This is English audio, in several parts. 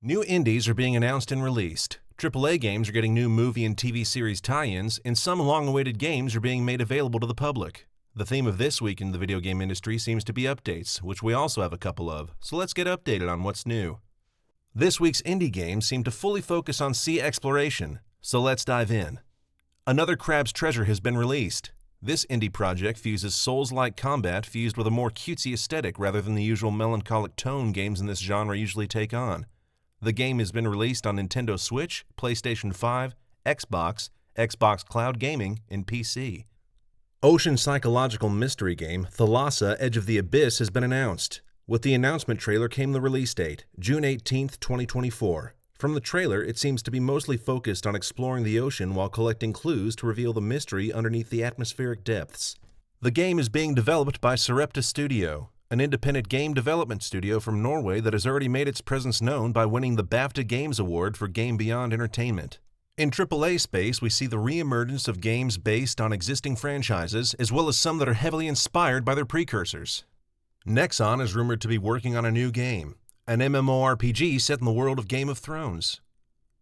New indies are being announced and released. AAA games are getting new movie and TV series tie-ins, and some long-awaited games are being made available to the public. The theme of this week in the video game industry seems to be updates, which we also have a couple of, so let's get updated on what's new. This week's indie games seem to fully focus on sea exploration, so let's dive in. Another Crab's Treasure has been released. This indie project fuses Souls-like combat fused with a more cutesy aesthetic rather than the usual melancholic tone games in this genre usually take on. The game has been released on Nintendo Switch, PlayStation 5, Xbox, Xbox Cloud Gaming, and PC. Ocean psychological mystery game Thalassa: Edge of the Abyss has been announced. With the announcement trailer came the release date, June 18, 2024. From the trailer, it seems to be mostly focused on exploring the ocean while collecting clues to reveal the mystery underneath the atmospheric depths. The game is being developed by Sarepta Studio, an independent game development studio from Norway that has already made its presence known by winning the BAFTA Games Award for Game Beyond Entertainment. In AAA space, we see the re-emergence of games based on existing franchises, as well as some that are heavily inspired by their precursors. Nexon is rumored to be working on a new game, an MMORPG set in the world of Game of Thrones.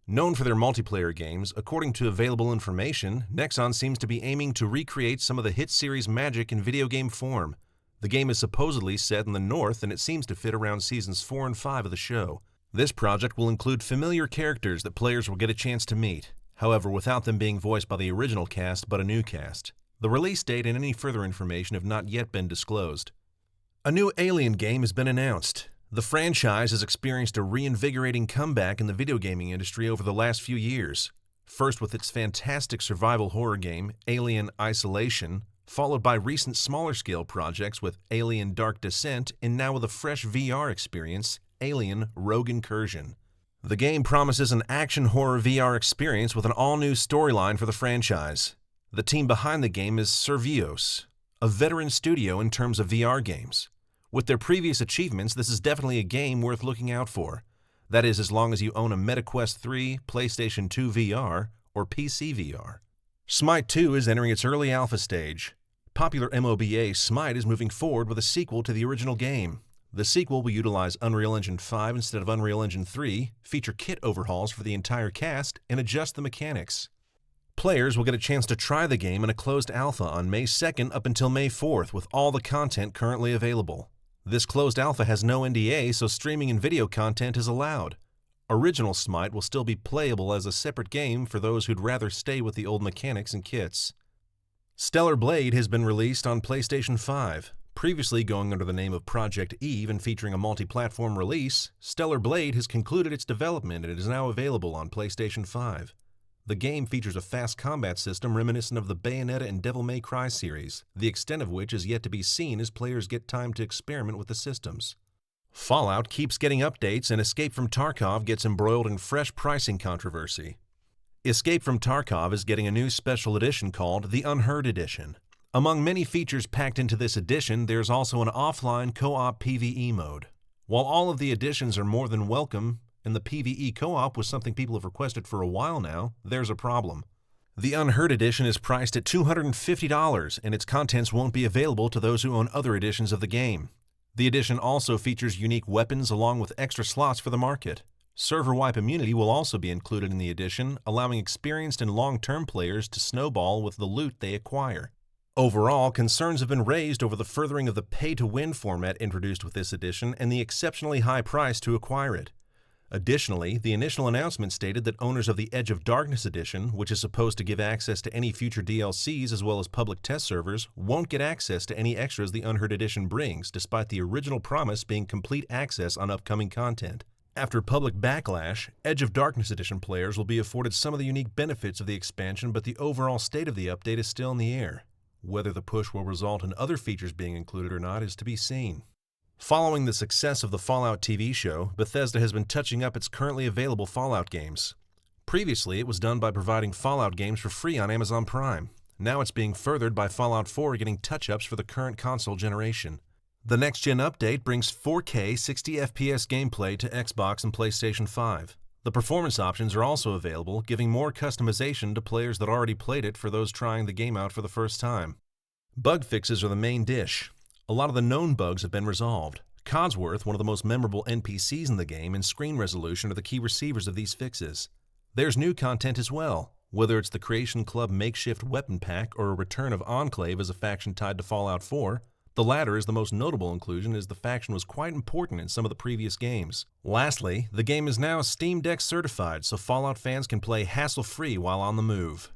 Known for their multiplayer games, according to available information, Nexon seems to be aiming to recreate some of the hit series magic in video game form. The game is supposedly set in the North, and it seems to fit around seasons 4 and 5 of the show. This project will include familiar characters that players will get a chance to meet, however without them being voiced by the original cast but a new cast. The release date and any further information have not yet been disclosed. A new Alien game has been announced. The franchise has experienced a reinvigorating comeback in the video gaming industry over the last few years. First with its fantastic survival horror game, Alien Isolation, followed by recent smaller-scale projects with Alien Dark Descent, and now with a fresh VR experience, Alien Rogue Incursion. The game promises an action-horror VR experience with an all-new storyline for the franchise. The team behind the game is Survios, a veteran studio in terms of VR games. With their previous achievements, this is definitely a game worth looking out for. That is, as long as you own a MetaQuest 3, PlayStation 2 VR, or PC VR. Smite 2 is entering its early alpha stage. Popular MOBA Smite is moving forward with a sequel to the original game. The sequel will utilize Unreal Engine 5 instead of Unreal Engine 3, feature kit overhauls for the entire cast, and adjust the mechanics. Players will get a chance to try the game in a closed alpha on May 2nd up until May 4th with all the content currently available. This closed alpha has no NDA, so streaming and video content is allowed. Original Smite will still be playable as a separate game for those who'd rather stay with the old mechanics and kits. Stellar Blade has been released on PlayStation 5. Previously going under the name of Project Eve and featuring a multi-platform release, Stellar Blade has concluded its development and it is now available on PlayStation 5. The game features a fast combat system reminiscent of the Bayonetta and Devil May Cry series, the extent of which is yet to be seen as players get time to experiment with the systems. Fallout keeps getting updates, and Escape from Tarkov gets embroiled in fresh pricing controversy. Escape from Tarkov is getting a new special edition called the Unheard Edition. Among many features packed into this edition, there's also an offline co-op PvE mode. While all of the additions are more than welcome, and the PvE co-op was something people have requested for a while now, there's a problem. The Unheard Edition is priced at $250, and its contents won't be available to those who own other editions of the game. The edition also features unique weapons along with extra slots for the market. Server wipe immunity will also be included in the edition, allowing experienced and long-term players to snowball with the loot they acquire. Overall, concerns have been raised over the furthering of the pay-to-win format introduced with this edition and the exceptionally high price to acquire it. Additionally, the initial announcement stated that owners of the Edge of Darkness edition, which is supposed to give access to any future DLCs as well as public test servers, won't get access to any extras the Unheard edition brings, despite the original promise being complete access on upcoming content. After public backlash, Edge of Darkness edition players will be afforded some of the unique benefits of the expansion, but the overall state of the update is still in the air. Whether the push will result in other features being included or not is to be seen. Following the success of the Fallout TV show, Bethesda has been touching up its currently available Fallout games. Previously, it was done by providing Fallout games for free on Amazon Prime. Now it's being furthered by Fallout 4 getting touch-ups for the current console generation. The next-gen update brings 4K 60 FPS gameplay to Xbox and PlayStation 5. The performance options are also available, giving more customization to players that already played it for those trying the game out for the first time. Bug fixes are the main dish. A lot of the known bugs have been resolved. Codsworth, one of the most memorable NPCs in the game, and screen resolution are the key receivers of these fixes. There's new content as well, whether it's the Creation Club makeshift weapon pack or a return of Enclave as a faction tied to Fallout 4. The latter is the most notable inclusion, as the faction was quite important in some of the previous games. Lastly, the game is now Steam Deck certified, so Fallout fans can play hassle-free while on the move.